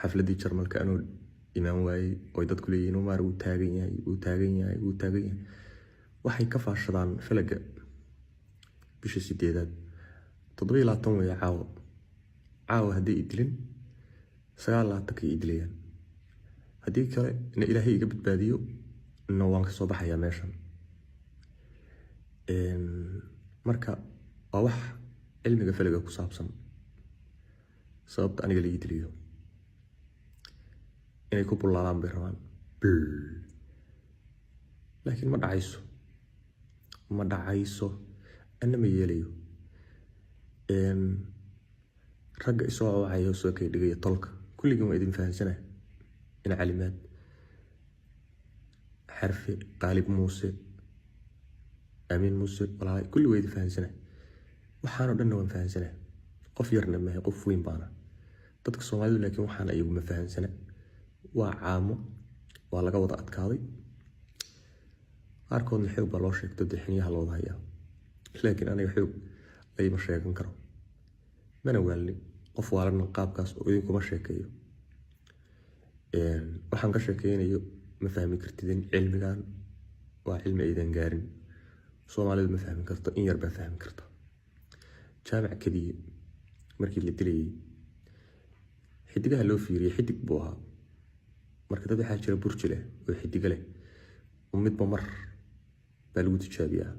xafladii jarmalka anuu imaan waayey oo dadku leeyihiin Omar wuu taagan yahay waxay ka faashadaan falaga bisha 8aad 27 way caawa haddii idilin 29 ka idilayaan haddii kale in Ilaahay iga badbaadiyo inna waan ka soo baxayaa meeshan marka waa wax cilmiga falaga ku saabsan sababta aniga la idiliyo inay ku bullaalaan bay rabaan laakiin ma dhacayso anna ma yeelayo ragga isoo wacayo soo kay dhigaya tolka kulligiin waa idin fahansanaa ina calimaad xarfi qaalib muuse amiin muuse walaalay kulli waa idin fahansanaa waxaanoo dhanna waan fahansanaa qof yarna maahay qof weyn baana dadka Soomaalidu laakiin waxaan ayagu ma fahansana waa caamo waa laga wada adkaaday qaarkoodna xoog baa loo sheegto dixiniyaha loo hayaa laakiin aniga xoog ayma sheegan karo mana waalni qof waalan qaabkaas oo idinkuma sheekeeyo waxaan ka sheekeynayo ma fahmi kartidin cilmigan waa cilmi aydan gaarin Soomaalidu ma fahmi karto in yar baa fahmi karta jaamac kadiye markii la dilayay xidigaha loo fiiriyay xidig buu ahaa marka dad waxaa jira burji leh oo xidiga leh midba mar baa lagu tijaabiyaa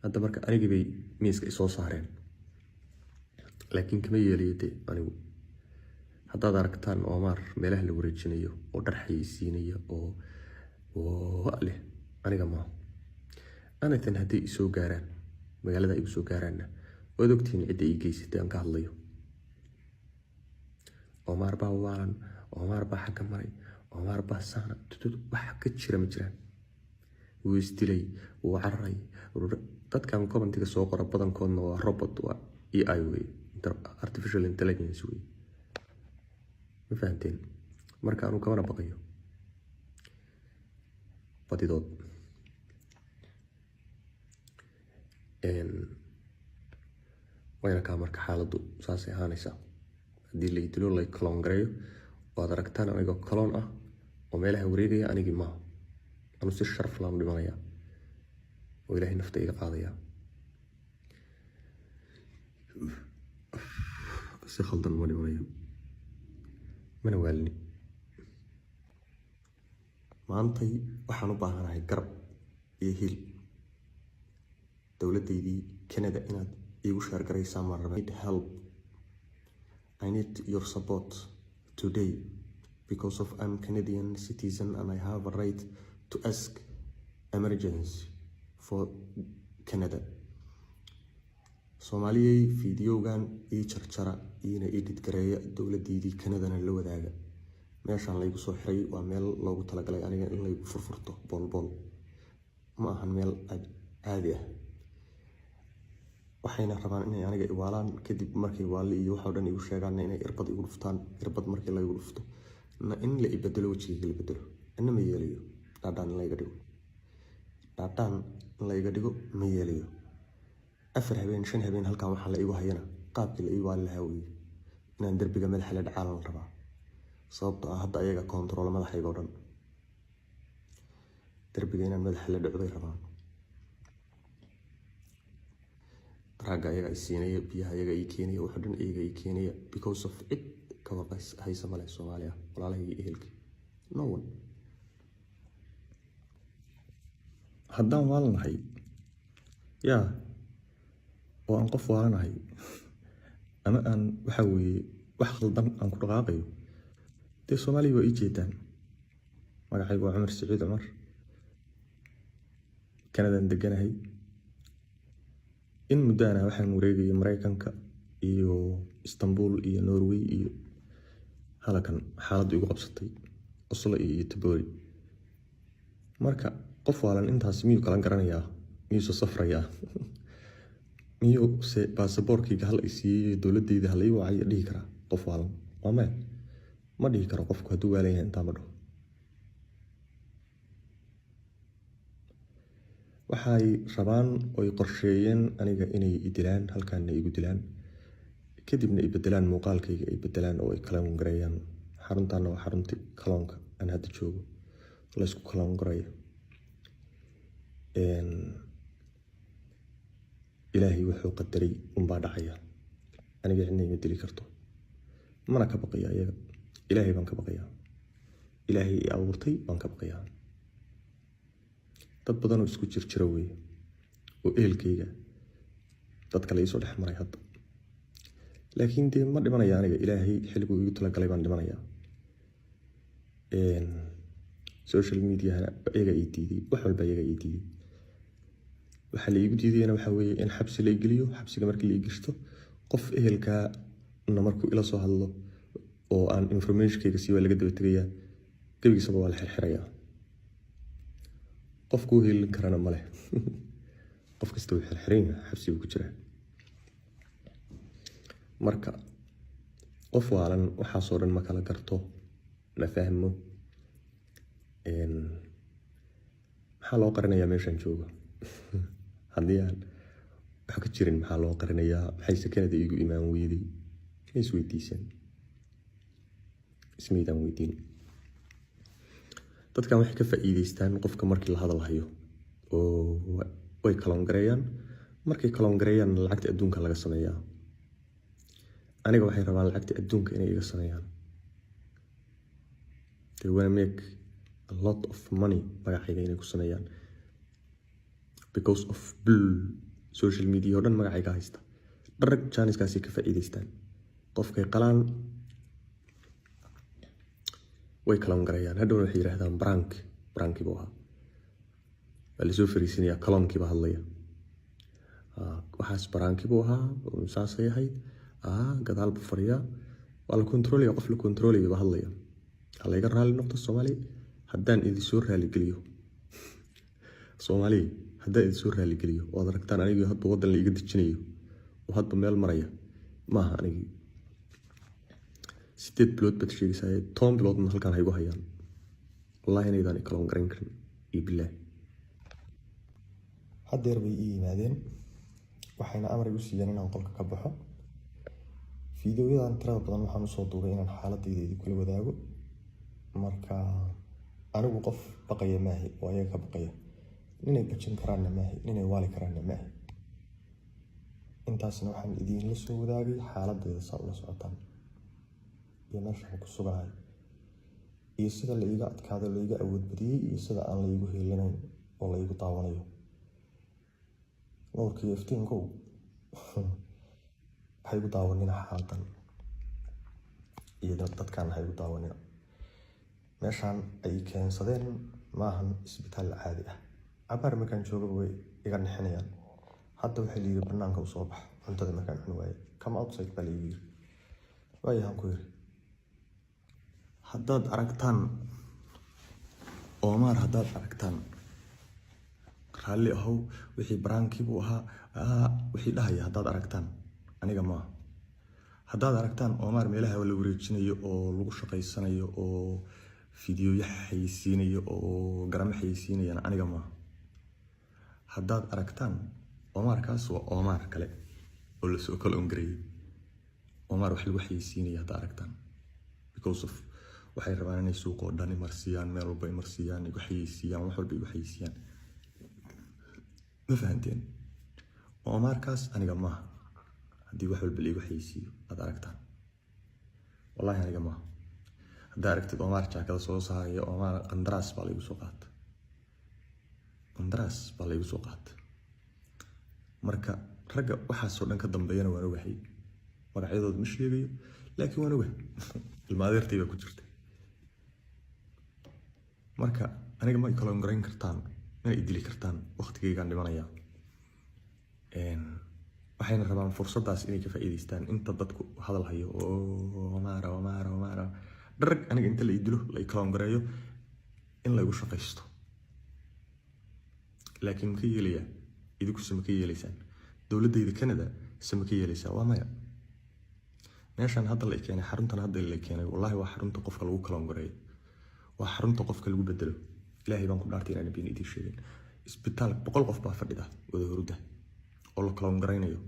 hadda marka anigii bay miiska isoo saareen laakiin kama yeeliyay anigu haddaad aragtaan Omar meelaha la wareejinayo oo dhar xayeysiinaya oo leh aniga ma tan haddii isoo gaaraan magaalada igu soo gaaraanna waad ogtihiin cidda ii geysatay aan ka hadlayo Omar baa waalan Omar baa xagga maray Omar baa saana wax ka jira ma jiraan wuu isdilay wuu cararay dadkan commentiga soo qora badankoodna waa robot waa AI way artificial intelligence way ma fahanteen marka aanu kamana baqayo badidood wayna ka marka xaaladdu saasay ahaanaysaa haddii la idilo la kaloon gareeyo waad aragtaan anigoo kaloon ah oo meelaha wareegaya anigii maaha anu si sharaf laan u dhimanayaa oo Ilaahay nafta iga qaadaya si khaldan ma dhimanayo mana waalni maantay waxaan u baahanahay garab iyo hil dowladeydii Canada inaad igu shaargaraysaan ma rabaa help I need your support today because of I'm Canadian citizen and I have a right to ask emergency for Canada. Soomaaliyay fiidiyowgan ii jarjara iina edit gareeya dowladeedii Canadana la wadaaga meeshaan laygu soo xiray waa meel loogu talagalay aniga in laygu furfurto bolbol ma ahan meel caadi ah waxayna rabaan inay aniga iwaalaan kadib markay waali iyo waxa dhan igu sheegaan inay irbad igu dhuftaan irbad markii la igu dhufto in la ibadalo wajiga la bedelo inna ma yeelayo dhaadhaan in la iga dhigo ma yeelayo 4 habeen 5 habeen halkan waxa la igu hayana qaabkii la igu waali lahaa weey inaan darbiga madaxa la dhacaan rabaa sababtoo ah hadda ayaga control madaxayga oo dhan darbiga inaan madaxa la dhaco bay rabaan raga ayaga ay siinaya biyaha ayaga ay keenaya waxa dhan ayaga ay keenaya because of it ka warqays haysa male Soomaaliya walaalahay ehelki no one haddaan waalanahay oo aan qof waalanahay ama aan waxa weeye wax khaldan aan ku dhaqaaqayo dee Soomaaliya waa ii jeedaan magacaygu waa Cumar Saciid Cumar Canadaan deganahay in muddaana waxaan wareegay Mareykanka iyo Istanbul iyo Norway iyo halkan xaaladdu igu qabsatay Oslo iyo Tabori marka qof waalan intaas miyuu kala garanayaa miyuu soo safrayaa miyuu se baasaboorkayga hal isiiyay dowladdeeda hal ii wacay dhihi karaa qof waalan ma dhihi karo qofku hadduu waalan yahay intaa ma dhaho waxay rabaan oo qorsheeyeen aniga inay idilaan halkaan igu dilaan kadibna ay bedelaan muuqaalkayga ay bedelaan oo ay kaloon gareeyaan. Xaruntaana waa xaruntii kaloonka aan hadda joogo la isku kaloon gareeyo. ilaahay wuxuu qadaray unbaa dhacaya, aniga cidna ima dili karto, mana ka baqaya iyaga. ilaahay baan ka baqayaa, ilaahay i abuurtay baan ka baqayaa. dad badan oo isku jira weeye oo ehelkayga dad kale isoo dhex maray hadda, laakiin dee ma dhimanaya aniga. ilaahay xilliguu igu talagalay baan dhimanayaa. social mediahana iyaga ii diiday, wax walba iyaga ii diiday. waxaa la iigu diidayana waxaa weeye in xabsi la igeliyo. xabsiga markii la igishto, qof ehelkaana markuu ila soo hadlo oo aan informationkayga sii waa laga daba tegayaa, gebigiisaba waa la xirxirayaa. qofku helin karana ma leh. qof kasta wuu xirxiran yahay, xabsi buu ku jiraa. marka qof waalan waxaasoo dhan ma kala garto, ma fahmo. maxaa loo qarinayaa meeshaan joogo? haddii aan wax ka jirin maxaa loo qarinayaa? maxay sakanada iigu imaan weyday? ma isweydiisan? ismaydaan weydiin. dadkan waxay ka faa'iidaystaan qofka markii la hadalhayo oo way kaloon gareeyaan. markay kaloon gareeyaan lacagta adduunka laga sameeyaa. aniga waxay rabaan lacagta adduunka inay iga sameeyaan. they wanna make a lot of money magacayga inay ku sameeyaan because of social media oo dhan magacayga haysta. dharag janiskaasi ka faa'iidaystaan. qofkay qalaan way kaloon gareeyaan. hadhowna waxay yidhaahdaan branki buu ahaa, waa lasoo fariisinayaa, kaloonkiiba hadlaya. waxaas branki buu ahaa, saasay ahayd, gadaal buu fadhiyaa, waa la kontroolaya. qof la kontroolaya baa hadlaya. ha layga raali noqdo Soomaali haddaan idinsoo raaligeliyo. Soomaali haddaan idinsoo raaligeliyo waad aragtaan anigii hadba waddan la iga dejinayo oo hadba meel maraya maaha. anigii 8 bilood baad sheegaysaa, 10 biloodna halkaan haygu hayaan. wallaahi inaydaan i kaloon garayn karin iyo bilaah. haddeer bay ii yimaadeen, waxayna amar igu siiyeen inaan qolka ka baxo. fiidiyoyadan tirada badan waxaan usoo duubay inaan xaaladayda idinkula wadaago. marka anigu qof baqaya maahi oo ayaga ka baqaya. ninay bajin karaanna maahi, ninay waali karaanna maahi. intaasna waxaan idinla soo wadaagay xaaladayda saa ula socotaan iyo meeshaan ku sugahay iyo sida la iga adkaado, la iga awood badiyey iyo sida aan la igu heelinayn oo la igu daawanayo. nuurkii iftiinkow waxay igu daawanina xaaladan iyo dadkaan waxay igu daawanina. meeshaan ay keensadeen maahan isbitaal caadi ah. cabaar markaan joogaba way iga nixinayaan. hadda waxay la yiri banaanka u soo bax, cuntada markaan cuni waaye come outside baa la yiri. waayahan ku yiri haddaad aragtaan Omar, haddaad aragtaan raalli ahow, wixii baraankii buu ahaa, wixii dhahaya haddaad aragtaan aniga maaha. haddaad aragtaan Omar meelaha la wareejinayo oo lagu shaqaysanayo oo fiidiyoya xayeysiinayo oo garamo xayeysiinayana aniga maaha. haddaad aragtaan Omarkaas waa Omar kale oo la soo kaloon gareeyay. Omar wax lagu xayeysiinaya haddaad aragtaan because of waxay rabaan inay suuqoo dhan marsiyaan, meel walba marsiyaan, igu xayeysiiyaan, wax walba igu xayeysiiyaan. ma fahanteen? Omarkaas aniga maaha. haddii wax walba igu xayeysiiyo aad aragtaan, wallahi aniga maaha. haddaa aragtid Omar jaakada soo saaraya, Omar qandaraas baa laygu soo qaata. qandaraas baa laygu soo qaata. marka ragga waxaasoo dhan ka dambeeyana waan ogahay. magacyadooda ma sheegayo, laakiin waan ogahay. ilma adeertay baa ku jirta. marka aniga ma kaloon garayn kartaan, mana idili kartaan. waqtigaygaan dhimanayaa. waxayna rabaan fursaddaas inay ka faa'iidaystaan. inta dadku hadal hayo oo Omar dharag aniga inta la idilo la kaloon gareeyo in laygu shaqaysto. laakiin ma ka yeelayaa? idinku sama ka yeelaysaan? dowladayda Canada sama ka yeelaysaa? waa maya. meeshaan hadda la keenay, xaruntan hadda la keenay, wallahi waa xarunta qofka lagu kaloon gareeyo. waa xarunta qofka lagu bedelo. ilaahay baan ku dhaartay inaan nabiin idin sheegin. isbitaal 100 qof baa fadhida wada hurda oo la kaloon gareynayo.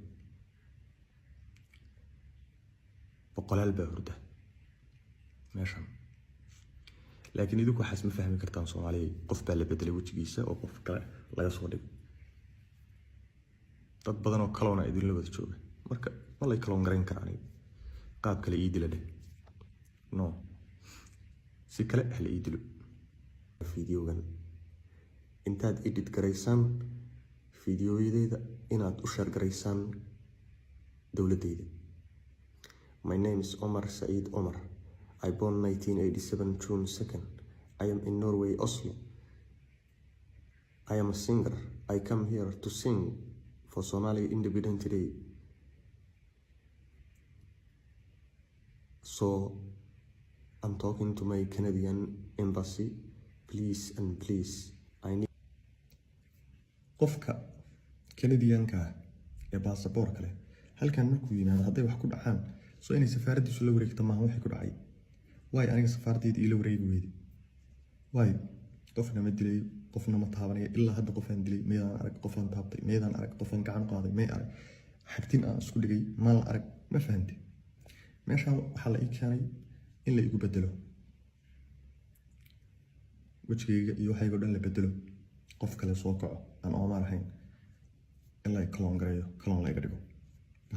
boqolaal baa hurda meeshan, laakiin idinku waxaas ma fahmi kartaan Soomaaliya. Qof baa la bedelay wejigiisa oo qof kale laga soo dhigay. dad badan oo kaloona idinla wada jooga, marka ma lay kaloon garayn karaan qaab kale ii dila dheh. No, si kale hala ii dilo. Fiidiyogan intaad edit garaysaan fiidiyoyadeyda inaad u share garaysaan dowladeyda. My name is Omar Said Omar. I born 1987 June 2nd. I am in Norway, Oslo. I am a singer. I come here to sing for Somali Independence Day. So I'm talking to my Canadian embassy. Please and please, I need qofka Canadian-ka ee baasaboorka leh halkan markuu yimaado hadday wax ku dhacaan soo inay safaaradiisu la wareegto maaha wixii ku dhacay. Waay aniga safaaradeydii ila wareegi weyday? Waay qofna ma dilay, qofna ma taabanaya. ilaa hadda qofaan dilay meedaan arag, qofaan taabtay meedaan arag, qofaan gacan qaaday may arag, xagtin aan isku dhigay ma la arag. ma fahantay? meeshaan waxaa la ii keenay in la igu bedelo wejigayga iyo waxaygo dhan la bedelo, qof kale soo kaco aan Omar ahayn, in la kaloon gareeyo, kaloon la iga dhigo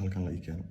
halkan la ii keeno.